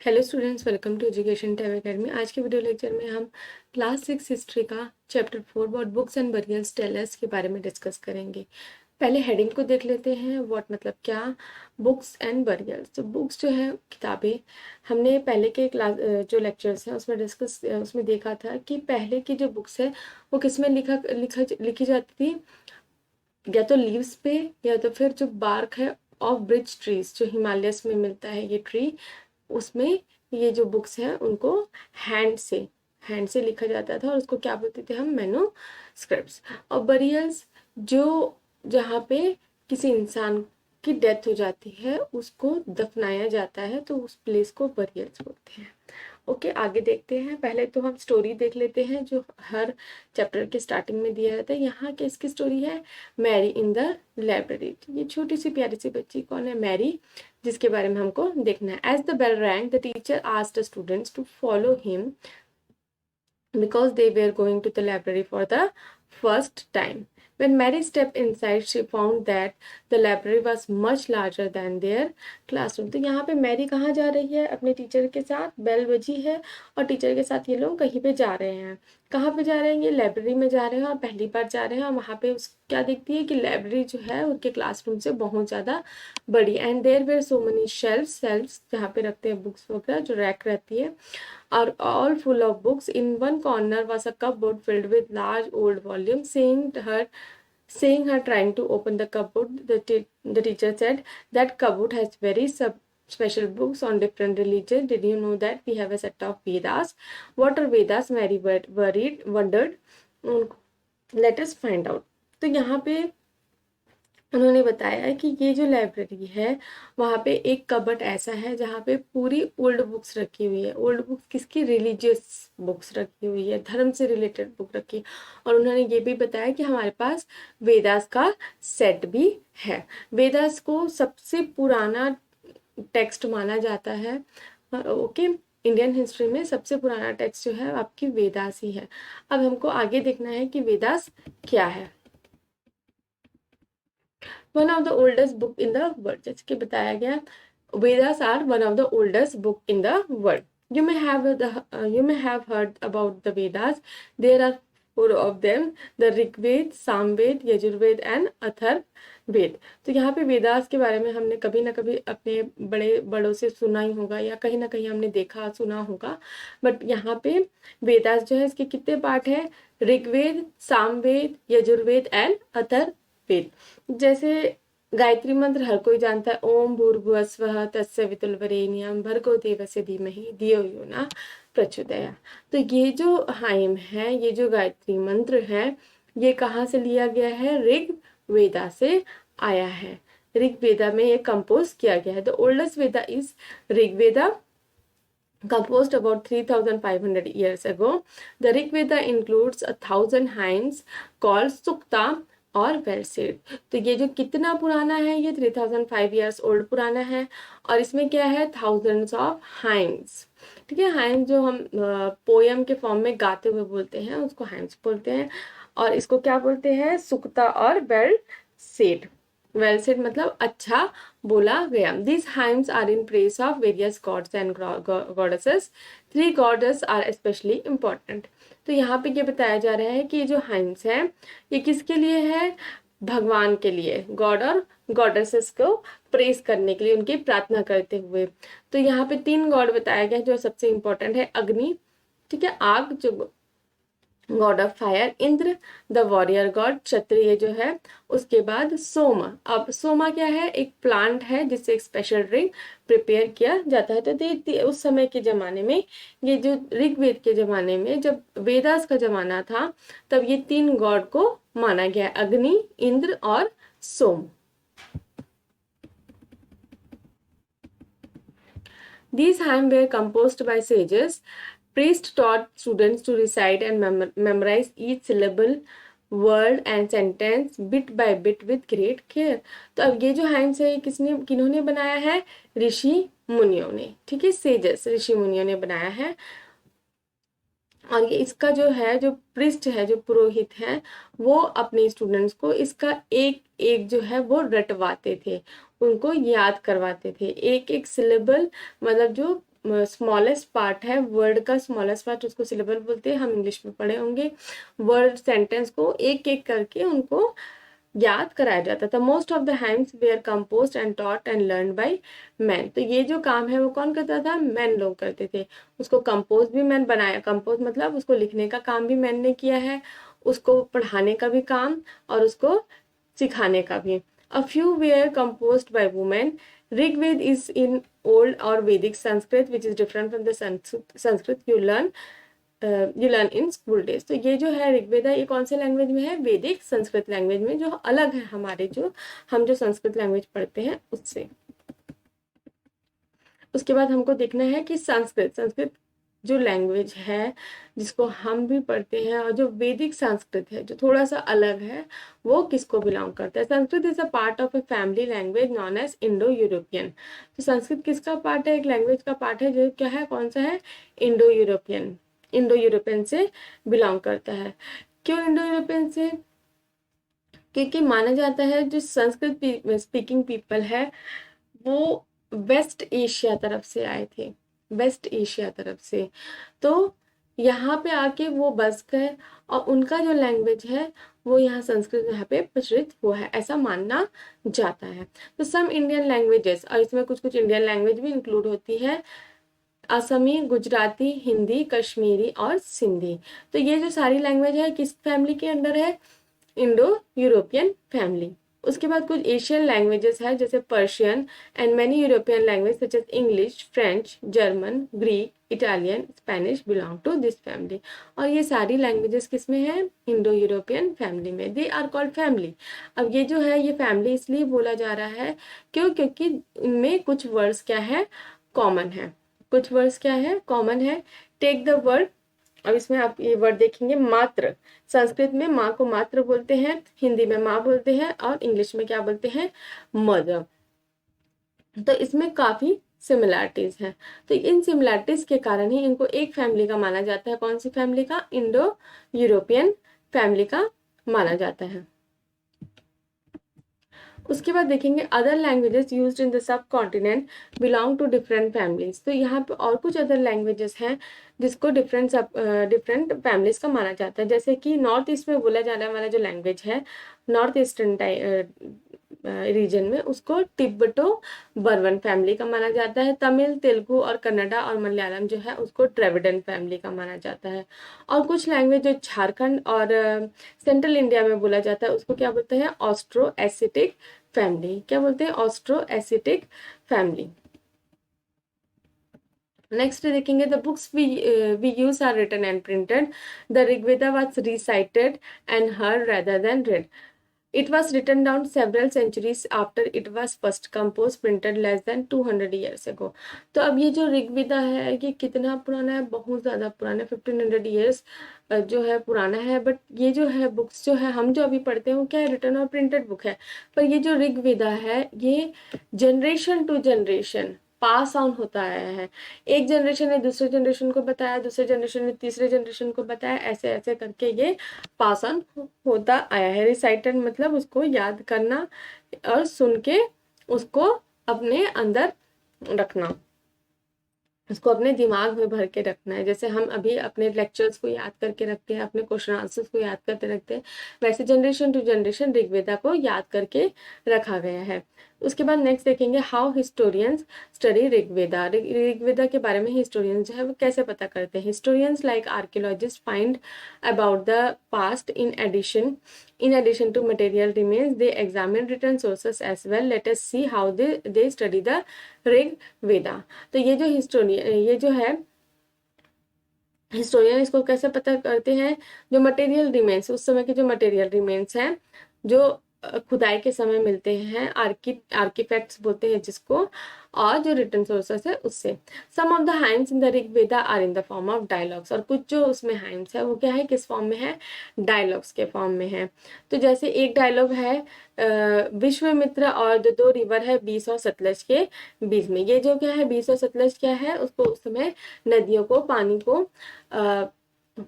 Hello students, welcome to Education Time Academy. आज के video lecture में हम क्लास 6 हिस्ट्री का chapter 4 what books and burials tell us के बारे में डिस्कस करेंगे। पहले हेडिंग को देख लेते हैं। व्हाट मतलब क्या, बुक्स एंड बरियल्स। तो बुक्स जो है किताबें, हमने पहले के क्लास जो लेक्चर्स हैं उसमें देखा था कि पहले की जो बुक्स है वो किसमें लिखी जाती थी, या तो लीव्स पे या तो फिर जो बार्क है ऑफ ब्रिज ट्रीज, जो हिमालयस में मिलता है ये ट्री, उसमें ये जो बुक्स हैं उनको हैंड से लिखा जाता था और उसको क्या बोलते थे हम, मैन्युस्क्रिप्ट्स। और बरियल्स जो जहाँ पे किसी इंसान की डेथ हो जाती है उसको दफनाया जाता है तो उस प्लेस को बरियल्स बोलते हैं। ओके, आगे देखते हैं। पहले तो हम स्टोरी देख लेते हैं जो हर चैप्टर के स्टार्टिंग में दिया जाता है। यहाँ किसकी स्टोरी है? Mary in the library. ये छोटी सी प्यारी सी बच्ची कौन है? मैरी, जिसके बारे में हमको देखना है। As the bell rang the teacher asked the students to follow him because they were going to the library for the first time. When Mary stepped inside, she found that the library was much larger than their classroom. तो यहाँ पे Mary कहाँ जा रही है? अपने teacher के साथ। बेल बजी है और टीचर के साथ ये लोग कहीं पे जा रहे हैं। कहाँ पे जा रहे हैं? ये लाइब्रेरी में जा रहे हैं और पहली बार जा रहे हैं। और वहाँ पे उस क्या देखती है कि लाइब्रेरी जो है उनके क्लासरूम से बहुत ज़्यादा बड़ी। And there were so many shelves जहाँ पे रखते हैं बुक्स वगैरह, जो रैक रहती है, are all full of books. In one corner was a cupboard filled with large old volumes. Seeing her trying to open the cupboard, the teacher said, "That cupboard has very special books on different religions. Did you know that we have a set of Vedas?" What are Vedas? Mary wondered. Let us find out. तो यहाँ पे उन्होंने बताया कि ये जो library है वहाँ पे एक कबर्ड ऐसा है जहाँ पे पूरी ओल्ड बुक्स रखी हुई है। ओल्ड बुक्स किसकी? रिलीजियस बुक्स रखी हुई है, धर्म से रिलेटेड बुक रखी है। और उन्होंने ये भी बताया कि हमारे पास वेदास का सेट भी है। वेदास को सबसे पुराना टेक्स्ट माना जाता है। ओके, इंडियन हिस्ट्री में सबसे पुराना टेक्स्ट जो है आपकी वेदास ही है। अब हमको आगे देखना है कि वेदास क्या है। One of the oldest book in the world, जैसे कि बताया गया, Vedas are one of the oldest book in the world. You may have heard about the Vedas. There are four of them: the Rig Ved, Samved, Yajurved and Atharvaveda. तो यहाँ पे वेदास के बारे में हमने कभी ना कभी अपने बड़ों से सुना ही होगा या कहीं ना कहीं हमने देखा सुना होगा। बट यहाँ पे वेदास जो है इसके कितने पार्ट है? ऋग्वेद, सामवेद, यजुर्वेद एंड अथर्ववेद। जैसे गायत्री मंत्र हर कोई जानता है, ओम भूर्भुवस्वः तत्सवितुर्वरेण्यं भर्गो देवस्य धीमहि धियो यो न प्रचोदयात्। तो ये जो हाइम है, ये जो गायत्री मंत्र है, ये कहाँ से लिया गया है? ऋग वेदा से आया है। ऋग वेदा में ये कंपोज किया गया है। The oldest Veda is Rig Veda, composed about 3,500 years ago. The Rig Veda includes 1,000 hymns called Sukta और वेल सेड। तो ये जो कितना पुराना है? ये 3,005 years ओल्ड पुराना है। और इसमें क्या है? Thousands of hymns. ठीक है, हाइम्स जो हम पोयम के फॉर्म में गाते हुए बोलते हैं उसको हाइम्स बोलते हैं। और इसको क्या बोलते हैं? सुक्ता और वेल सेड। वेल सेड मतलब अच्छा बोला गया। These hymns are in praise of various gods and goddesses. 3 goddesses are especially important. तो यहाँ पे ये बताया जा रहा है कि ये जो हाइम्स है ये किसके लिए है? भगवान के लिए, गॉड और गॉडेसेस को प्रेस करने के लिए, उनकी प्रार्थना करते हुए। तो यहाँ पे 3 गॉड बताया गया जो सबसे इंपॉर्टेंट है। अग्नि, ठीक है, आग जो god of fire, Indra the warrior god, Kshatriya जो है। उसके बाद सोमा। अब सोमा क्या है? एक प्लांट है जिससे एक स्पेशल ड्रिंक प्रिपेयर किया जाता है। तो उस समय के जमाने में, ये जो ऋग्वेद के जमाने में, जब वेदास का जमाना था, तब ये 3 गॉड को माना गया, अग्नि, इंद्र और सोम। These hymns were composed by sages. Priests taught students to recite and memorize each syllable, word and sentence bit by bit with great care. तो अब ये जो hymns है किन्होंने बनाया है? ऋषि मुनियों ने। ठीक है, सेजेस ऋषि मुनियों ने बनाया है। और ये इसका जो है, जो प्रिस्ट है, जो पुरोहित है, वो अपने स्टूडेंट्स को इसका एक एक जो है वो रटवाते थे, उनको याद करवाते थे। एक एक सिलेबल मतलब जो स्मॉलेस्ट पार्ट है, वर्ड का स्मॉलेस्ट पार्ट, उसको सिलेबल बोलते हैं, हम इंग्लिश में पढ़े होंगे। वर्ड सेंटेंस को एक एक करके उनको याद कराया जाता था। Most of the hymns were composed and taught and learn by man. तो ये जो काम है वो कौन करता था? मैन लोग करते थे। उसको कंपोज भी मैन बनाया, कंपोज मतलब उसको लिखने का काम भी मैन ने किया है, उसको पढ़ाने का भी काम और उसको सिखाने का भी। A few were composed by women. Rigveda is in old or Vedic Sanskrit which is different from the Sanskrit you learn in school days. तो ये जो है ऋग्वेदा, ये कौन से लैंग्वेज में है? वैदिक संस्कृत लैंग्वेज में, जो अलग है हमारे हम जो संस्कृत लैंग्वेज पढ़ते हैं उससे। उसके बाद हमको देखना है कि संस्कृत जो लैंग्वेज है जिसको हम भी पढ़ते हैं और जो वैदिक संस्कृत है जो थोड़ा सा अलग है, वो किसको बिलोंग करता है? Sanskrit is a part of a family language known as Indo European. तो संस्कृत किसका पार्ट है? एक लैंग्वेज का पार्ट है जो क्या है, कौन सा है? Indo European. इंडो यूरोपियन से बिलोंग करता है। क्यों इंडो यूरोपियन से? क्योंकि माना जाता है जो संस्कृत स्पीकिंग पीपल है वो वेस्ट एशिया तरफ से आए थे, वेस्ट एशिया तरफ से। तो यहाँ पे आके वो बस गए और उनका जो लैंग्वेज है वो यहाँ संस्कृत यहाँ पे प्रचलित हुआ है, ऐसा मानना जाता है। तो सम इंडियन लैंग्वेजेस, और इसमें कुछ कुछ इंडियन लैंग्वेज भी इंक्लूड होती है, असमी, गुजराती, हिंदी, कश्मीरी और सिंधी। तो ये जो सारी लैंग्वेज है किस फैमिली के अंडर है? Indo European family. उसके बाद कुछ एशियन लैंग्वेजेस है जैसे Persian and many European language such as English, French, German, Greek, Italian, Spanish belong to this family. और ये सारी लैंग्वेजेस किसमें है? इंडो यूरोपियन फैमिली में। They are called family. अब ये जो है ये फैमिली इसलिए बोला जा रहा है क्योंकि इनमें कुछ वर्ड्स क्या है? कॉमन है। कुछ वर्ड्स क्या है? कॉमन है। टेक द वर्ड, अब इसमें आप ये वर्ड देखेंगे मात्र। संस्कृत में माँ को मात्र बोलते हैं, हिंदी में माँ बोलते हैं और इंग्लिश में क्या बोलते हैं? मदर। तो इसमें काफी सिमिलैरिटीज हैं। तो इन सिमिलैरिटीज के कारण ही इनको एक फैमिली का माना जाता है। कौन सी फैमिली का? इंडो यूरोपियन फैमिली का माना जाता है। उसके बाद देखेंगे other languages used in the subcontinent belong to different families. तो यहाँ पे और कुछ अदर लैंग्वेजेस हैं जिसको डिफरेंट फैमिलीज का माना जाता है। जैसे कि नॉर्थ ईस्ट में बोला जाने वाला जो लैंग्वेज है नॉर्थ ईस्टर्न रीजन में, उसको तिब्बतो बर्मन फैमिली का माना जाता है। तमिल, तेलुगु और कन्नडा और मलयालम जो है उसको द्रविडन फैमिली का माना जाता है। और कुछ लैंग्वेज जो झारखंड और सेंट्रल इंडिया में बोला जाता है उसको क्या बोलते हैं? Austro Asiatic family. क्या बोलते हैं? Austro Asiatic family. नेक्स्ट देखेंगे the books we use are written and printed. The Rigveda was recited and heard rather than read. It was written down several centuries after it was first composed, printed less than 200 years ago. तो अब ये जो ऋग्वेदा है ये कितना पुराना है? बहुत ज़्यादा पुराना, 1500 ईयर्स जो है पुराना है। बट ये जो है बुक्स जो है हम जो अभी पढ़ते हैं वो क्या है? रिटन और प्रिंटेड बुक है। पर ये जो ऋग्वेदा है ये generation to generation pass on होता आया है। एक जनरेशन ने दूसरे जनरेशन को बताया, दूसरे जनरेशन ने तीसरे जनरेशन को बताया, ऐसे ऐसे करके ये पास ऑन होता आया है। रिसाइटेड मतलब उसको याद करना और सुन के उसको अपने अंदर रखना, उसको अपने दिमाग में भर के रखना है। जैसे हम अभी अपने लेक्चर्स को याद करके रखते हैं, अपने क्वेश्चन आंसर्स को याद करते रखते हैं, वैसे जनरेशन टू जनरेशन ऋग्वेदा को याद करके रखा गया है। उसके बाद नेक्स्ट देखेंगे how historians study Rigveda. Rigveda के बारे में हिस्टोरियंस जो है वो कैसे पता करते हैं? Historians like archaeologist find about the past in addition to material remains they examine written sources as well. Let us see how they study the Rig Veda. तो ये जो हिस्टोरियन इसको कैसे पता करते हैं? जो मटेरियल रिमेन्स, उस समय के जो मटेरियल रिमेन्स हैं जो खुदाई के समय मिलते हैं, आर्किफैक्ट्स बोलते हैं जिसको, और जो रिटन सोर्सेस है उससे। Some of the hymns in the Rigveda are in the form of dialogues. और कुछ जो उसमें हाइम्स है वो क्या है? किस फॉर्म में है? डायलॉग्स के फॉर्म में है। तो जैसे एक डायलॉग है विश्वामित्र और जो दो रिवर है बीस और सतलज के बीच में। ये जो क्या है बीस और सतलज क्या है? उसको उस समय नदियों को, पानी को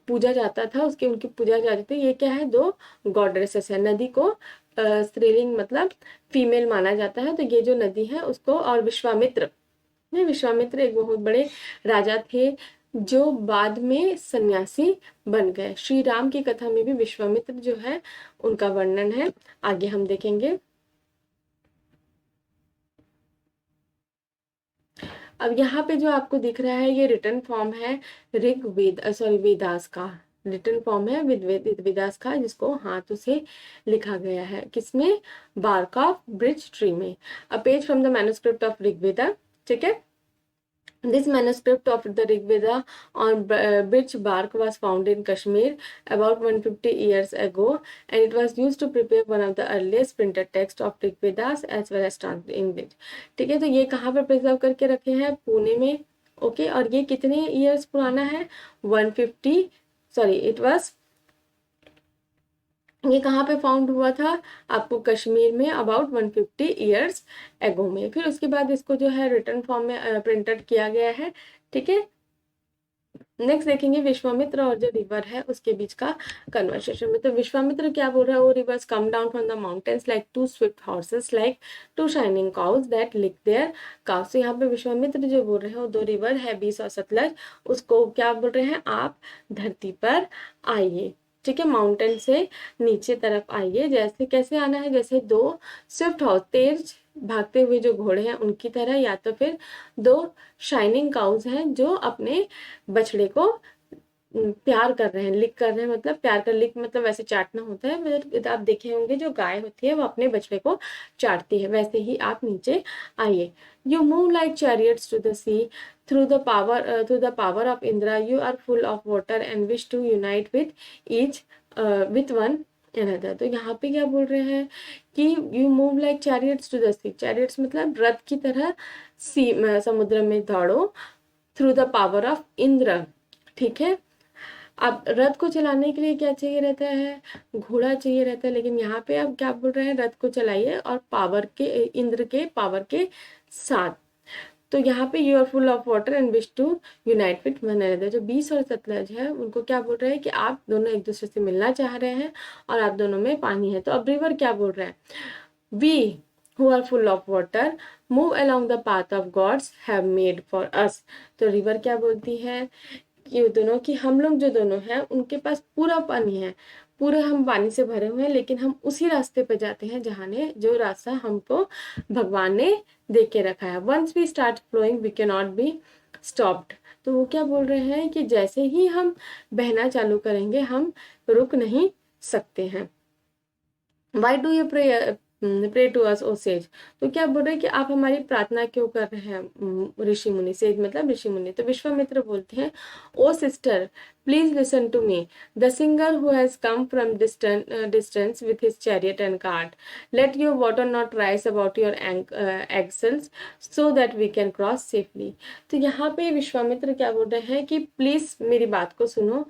पूजा जाता था, उनकी पूजा जाती थी। ये क्या है? दो गॉडेसेस है। नदी को स्त्रीलिंग मतलब फीमेल माना जाता है। तो ये जो नदी है उसको, और विश्वामित्र में विश्वामित्र एक बहुत बड़े राजा थे जो बाद में सन्यासी बन गए। श्री राम की कथा में भी विश्वामित्र जो है उनका वर्णन है, आगे हम देखेंगे। अब यहाँ पे जो आपको दिख रहा है ये रिटर्न फॉर्म है वेदास का रिटर्न फॉर्म है वेदास का, जिसको हाथों से लिखा गया है, किसमें, बार्क ऑफ ब्रिज ट्री में। A page from the manuscript of Rigveda, ठीक है। This manuscript of the Rig Veda on birch bark was found in Kashmir about 150 years ago, and it was used to prepare one of the earliest printed texts of Rig Vedas as well as translated English. ठीक है, तो ये कहाँ पर preserve करके रखे हैं, पुणे में। ओके, और ये कितने ईयर्स पुराना है, 150, सॉरी इट वाज, ये कहाँ पे फाउंड हुआ था, आपको कश्मीर में अबाउट 150 ईयर्स एगो में। फिर उसके बाद इसको जो है रिटर्न फॉर्म में प्रिंटेड किया गया है, ठीक है। नेक्स्ट देखेंगे विश्वामित्र और जो रिवर है उसके बीच का कन्वर्सेशन में। तो विश्वामित्र क्या बोल रहा है, वो rivers come down from the mountains like two swift horses like two shining cows that lick their cows. तो यहाँ पे विश्वामित्र जो बोल रहे हैं वो दो रिवर है, बीस और सतलज, उसको क्या बोल रहे हैं, आप धरती पर आइए, ठीक है, माउंटेन से नीचे तरफ आइए। जैसे कैसे आना है, जैसे दो स्विफ्ट हॉर्स, तेज भागते हुए जो घोड़े हैं उनकी तरह, या तो फिर दो शाइनिंग काउज हैं जो अपने बछड़े को प्यार कर रहे हैं, लिक कर रहे हैं, मतलब प्यार कर, लिक मतलब वैसे चाटना होता है, मतलब आप देखे होंगे जो गाय होती है वो अपने बछड़े को चाटती है, वैसे ही आप नीचे आइए। You move like chariots to the sea through the power of Indra, you are full of water and wish to unite with one another। तो यहाँ पे क्या बोल रहे हैं कि you move like chariots to the sea, chariots मतलब रथ की तरह सी समुद्र में दौड़ो, through the power of Indra, ठीक है। अब रथ को चलाने के लिए क्या चाहिए रहता है, घोड़ा चाहिए रहता है, लेकिन यहाँ पे अब क्या बोल रहे हैं, रथ को चलाइए और पावर के, इंद्र के पावर के साथ। तो यहाँ पे you are full of water and wish to unite with one another. जो बीस और सतलज है उनको क्या बोल रहे हैं कि आप दोनों एक दूसरे से मिलना चाह रहे हैं और आप दोनों में पानी है। तो अब रिवर क्या बोल रहे हैं, we who are full of water move along the path of gods have made for us। तो रिवर क्या बोलती है कि दोनों की, हम लोग जो दोनों हैं उनके पास पूरा पानी है, पूरे हम पानी से भरे हुए हैं, लेकिन हम उसी रास्ते पे जाते हैं जहाँ ने जो रास्ता हमको भगवान ने दे के रखा है। Once we start flowing we can not be stopped. तो वो क्या बोल रहे हैं कि जैसे ही हम बहना चालू करेंगे हम रुक नहीं सकते हैं। Why do you pray to us O sage. तो क्या बोल रहे हैं कि आप हमारी प्रार्थना क्यों कर रहे हैं ऋषि मुनि, सेज मतलब ऋषि मुनि। तो विश्वामित्र बोलते हैं, oh sister please listen to me, the singer who has come from distance with his chariot and cart, let your water not rise about your axles so that we can cross safely. तो यहाँ पे विश्वामित्र क्या बोल रहे हैं कि please मेरी बात को सुनो,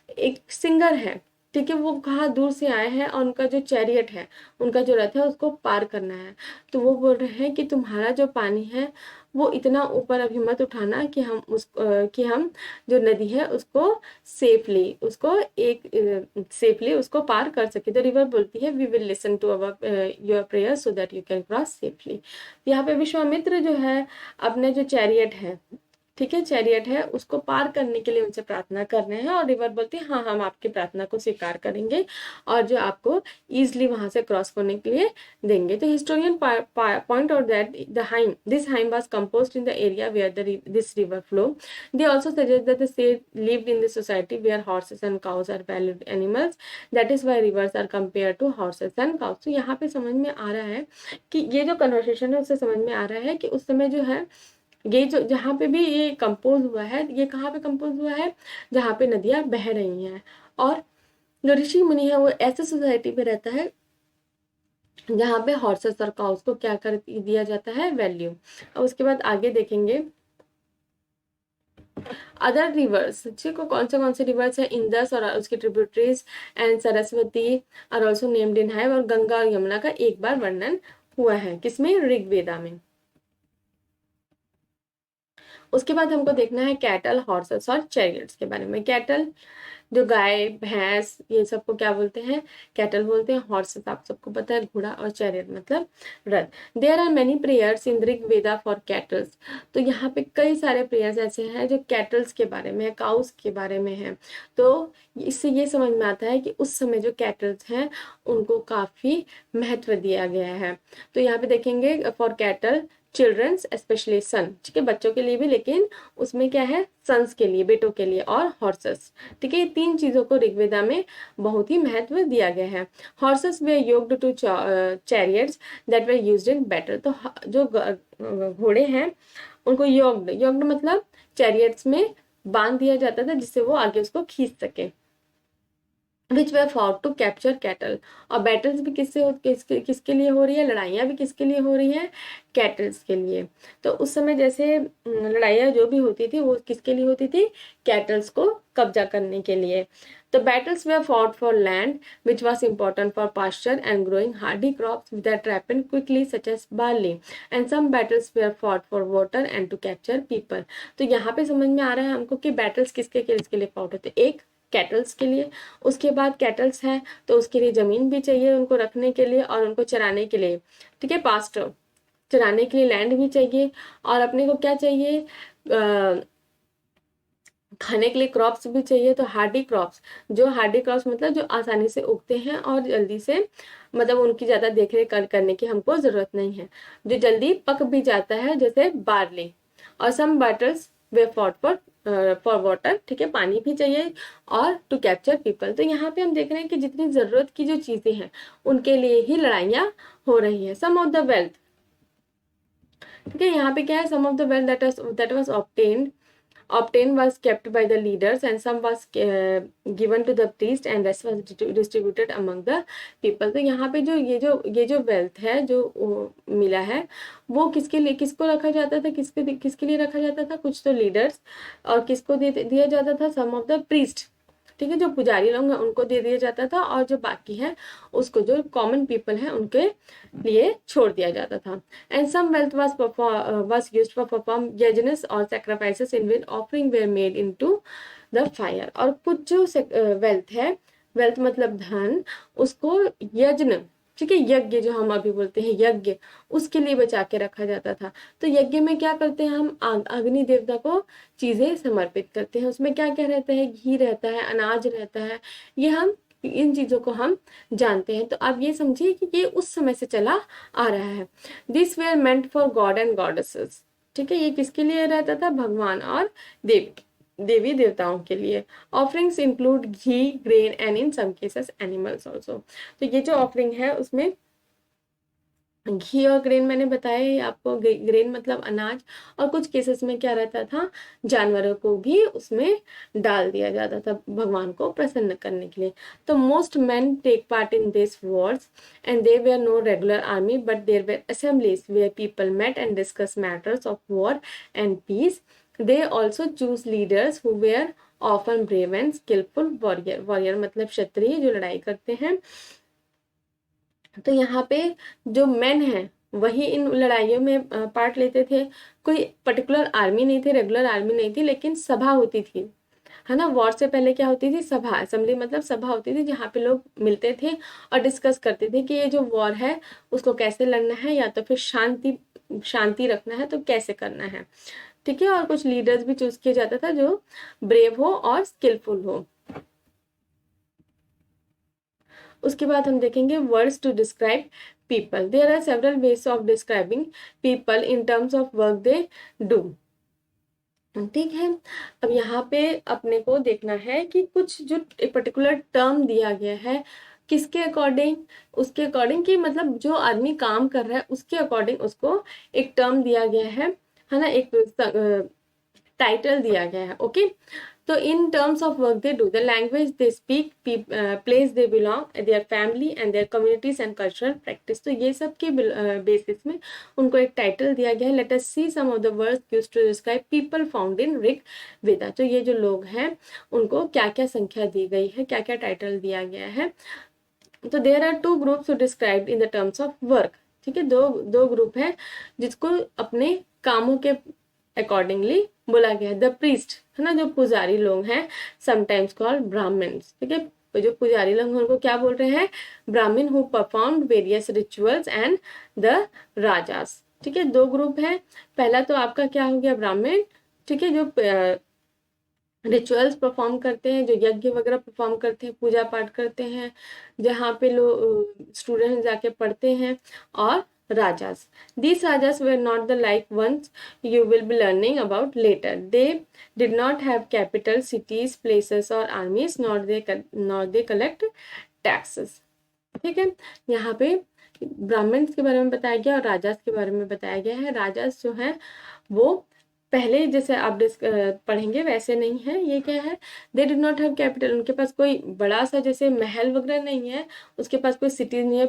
एक सिंगर है, ठीक है, वो कहाँ दूर से आए हैं और उनका जो चैरियट है, उनका जो रथ है उसको पार करना है। तो वो बोल रहे हैं कि तुम्हारा जो पानी है वो इतना ऊपर अभी मत उठाना कि हम जो नदी है उसको सेफली उसको पार कर सके। तो रिवर बोलती है, we will listen to our your prayer so that you can cross safely. यहाँ पे विश्वामित्र जो है अपने जो चैरियट है, ठीक है, चैरियट है, उसको पार करने के लिए उनसे प्रार्थना कर रहे हैं, और रिवर बोलती है हाँ हम आपकी प्रार्थना को स्वीकार करेंगे और जो आपको इजिली वहां से क्रॉस करने के लिए देंगे। तो historian point out that this hymn was composed in the area where this river flow. They also suggest that the sage lived in the society where horses and cows are valued animals, that is why rivers are compare to horses and cows. तो यहाँ पे समझ में आ रहा है कि ये जो कन्वर्सेशन है उससे समझ में आ रहा है कि उस समय जो है ये जो जहाँ पे भी ये कंपोज हुआ है, ये कहाँ पे कंपोज हुआ है, जहाँ पे नदियां बह रही हैं, और जो ऋषि मुनि है वो ऐसे सोसाइटी पे रहता है जहाँ पे हॉर्सेस और काउस को क्या कर दिया जाता है, वैल्यू। और उसके बाद आगे देखेंगे अदर रिवर्स, ठीक है, कौन से रिवर्स है, इंदस और उसकी tributaries and Saraswati are also named in hymn. और गंगा और यमुना का एक बार वर्णन हुआ है, किसमें, ऋग्वेदा में। उसके बाद हमको देखना है कैटल, हॉर्सेस और चैरियट्स के बारे में। कैटल जो गाय भैंस ये सबको क्या बोलते हैं, कैटल बोलते हैं। हॉर्सेस आप सबको पता है घोड़ा, और चैरियट मतलब रथ। There are many prayers in Rig Veda for cattles. तो यहाँ पे कई सारे प्रेयर्स ऐसे हैं जो कैटल्स के बारे में है, काउस के बारे में है। तो इससे ये समझ में आता है कि उस समय जो कैटल्स हैं उनको काफी महत्व दिया गया है। तो यहाँ पे देखेंगे फॉर कैटल चिल्ड्रंस स्पेशली सन, ठीक है, बच्चों के लिए भी, लेकिन उसमें क्या है, सन्स के लिए, बेटों के लिए, और हॉर्सेस, ठीक है। ये तीन चीजों को ऋग्वेदा में बहुत ही महत्व दिया गया है। Horses were yoked to chariots that were used in battle. तो जो घोड़े हैं उनको योक्ड, योक्ड मतलब चैरियट्स में बांध दिया जाता था जिससे वो आगे उसको खींच सके। विच वे फॉट टू कैप्चर कैटल। और बैटल्स भी किसके लिए हो रही है, लड़ाइयाँ भी किसके लिए हो रही है, कैटल्स के लिए। तो उस समय जैसे लड़ाइयाँ जो भी होती थी वो किसके लिए होती थी, कैटल्स को कब्जा करने के लिए। The battles were fought for land, which was important for pasture and growing hardy crops that ripened quickly, such as barley. And some battles were fought for water and to capture people. तो यहाँ पे समझ में आ रहा है हमको कि battles किसके लिए fought होते हैं। एक कैटल्स के लिए, उसके बाद कैटल्स है तो उसके लिए जमीन भी चाहिए उनको रखने के लिए और उनको चराने के लिए, ठीक है, पास्टर, चराने के लिए लैंड भी चाहिए, और अपने को क्या चाहिए, खाने के लिए क्रॉप्स भी चाहिए। तो हार्डी क्रॉप्स, जो हार्डी क्रॉप्स मतलब जो आसानी से उगते हैं और जल्दी से, मतलब उनकी ज्यादा देखरेख करने की हमको जरूरत नहीं है, जो जल्दी पक भी जाता है, जैसे बार्ली। और some battles were fought for water, ठीक है, पानी भी चाहिए, और टू कैप्चर पीपल। तो यहाँ पे हम देख रहे हैं कि जितनी जरूरत की जो चीजें हैं उनके लिए ही लड़ाइयाँ हो रही है। सम ऑफ द वेल्थ, ठीक है, यहाँ पे क्या है, some of the wealth that was obtained was kept by the leaders and some was given to the priest and rest was distributed among the people। तो यहाँ पे जो वेल्थ है जो मिला है वो किसके लिए, किसको रखा जाता था, किसके लिए रखा जाता था, कुछ तो लीडर्स, और किसको दिया जाता था, सम ऑफ द प्रीस्ट, ठीक है, जो पुजारी लोग हैं उनको दे दिया जाता था, और जो बाकी है उसको, जो कॉमन पीपल है उनके लिए छोड़ दिया जाता था। And some wealth was used for perform yajnas or sacrifices in which offering were made into the fire। और कुछ जो वेल्थ है, वेल्थ मतलब धन, उसको यज्ञ, ठीक है, यज्ञ जो हम अभी बोलते हैं यज्ञ, उसके लिए बचा के रखा जाता था। तो यज्ञ में क्या करते हैं हम, अग्नि देवता को चीजें समर्पित करते हैं। उसमें क्या क्या रहता है, घी रहता है, अनाज रहता है, ये हम इन चीजों को हम जानते हैं। तो आप ये समझिए कि ये उस समय से चला आ रहा है। This were meant for god and goddesses, ठीक है, ये किसके लिए रहता था, भगवान और देवी देवताओं के लिए। Offerings include ghee, grain and in some cases animals also. तो ये जो ऑफरिंग है उसमें घी और ग्रेन मैंने बताया ही आपको, ग्रेन मतलब अनाज, और कुछ केसेस में क्या रहता था, जानवरों को भी उसमें डाल दिया जाता था भगवान को प्रसन्न करने के लिए। तो most men take part in this wars and they were no regular army but there were assemblies where people met and discuss matters of war and peace. They also choose leaders who were often brave and skillful warrior. Warrior मतलब क्षत्रिय जो लड़ाई करते हैं। तो यहाँ पे जो मेन है वही इन लड़ाइयों में पार्ट लेते थे। कोई पर्टिकुलर आर्मी नहीं थी, रेगुलर आर्मी नहीं थी, लेकिन सभा होती थी, है ना। वॉर से पहले क्या होती थी, सभा, असेंबली मतलब सभा होती थी जहाँ पे लोग मिलते थे और डिस्कस करते थे कि ये जो वॉर है उसको कैसे लड़ना है, या तो फिर शांति रखना है तो कैसे करना है, ठीक है। और कुछ लीडर्स भी चूज किया जाता था जो ब्रेव हो और स्किलफुल हो। उसके बाद हम देखेंगे words to describe people. There are several ways of describing people in terms of work they do, ठीक है। अब यहाँ पे अपने को देखना है कि कुछ जो पर्टिकुलर टर्म दिया गया है किसके अकॉर्डिंग, उसके अकॉर्डिंग कि मतलब जो आदमी काम कर रहा है उसके अकॉर्डिंग उसको एक टर्म दिया गया है ना, एक टाइटल दिया गया है, ओके। तो in terms of work they do, the language they speak, place they belong, their family and their communities and cultural practice. तो ये सब के बेसिस में उनको एक टाइटल दिया गया है। Let us see some of the words used to describe people found in Rig Veda. तो ये जो लोग हैं उनको क्या क्या संख्या दी गई है, क्या क्या टाइटल दिया गया है। तो there are two groups described in the terms of work, ठीक है, दो ग्रुप है जिसको अपने कामों के अकॉर्डिंगली बोला गया है। द प्रीस्ट है ना, जो पुजारी लोग हैं, समटाइम्स कॉल्ड ब्राह्मण्स, ठीक है, जो पुजारी लोग हैं उनको क्या बोल रहे हैं, ब्राह्मण, who perform various rituals and the rajas, ठीक है। दो ग्रुप है, पहला तो आपका क्या हो गया, ब्राह्मण, ठीक है, जो रिचुअल्स परफॉर्म करते हैं, जो यज्ञ वगैरह परफॉर्म करते हैं, पूजा पाठ करते हैं, जहाँ पे लोग स्टूडेंट जाके पढ़ते हैं, और rajas, these rajas were not the like ones you will be learning about later. They did not have capital cities, places or armies, nor they collect taxes, ठीक है। यहाँ पे ब्राह्मण्स के बारे में बताया गया और राजास के बारे में बताया गया है। राजास जो है वो पहले जैसे आप पढ़ेंगे वैसे नहीं है। ये क्या है, they did not have capital, उनके पास कोई बड़ा सा जैसे महल वगैरह नहीं है, उसके पास कोई सिटीज नहीं है,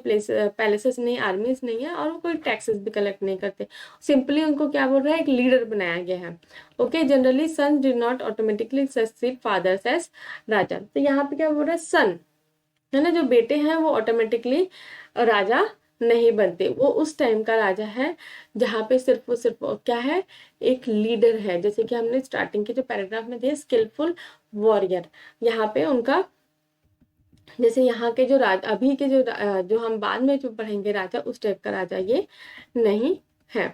पैलेसेस नहीं, आर्मीज नहीं है, और वो कोई टैक्सेस भी कलेक्ट नहीं करते। सिंपली उनको क्या बोल रहा है, एक लीडर बनाया गया है। Okay, generally son did not automatically succeed father's as raja. तो यहाँ पे क्या बोल रहा है, सन है ना, जो बेटे हैं वो ऑटोमेटिकली राजा नहीं बनते। वो उस टाइम का राजा है जहाँ पे सिर्फ क्या है, एक लीडर है। जैसे कि हमने स्टार्टिंग के जो पैराग्राफ में दिए, स्किलफुल वॉरियर, यहाँ पे उनका जैसे यहाँ के जो अभी के जो हम बाद में जो पढ़ेंगे राजा, उस टाइप का राजा ये नहीं है।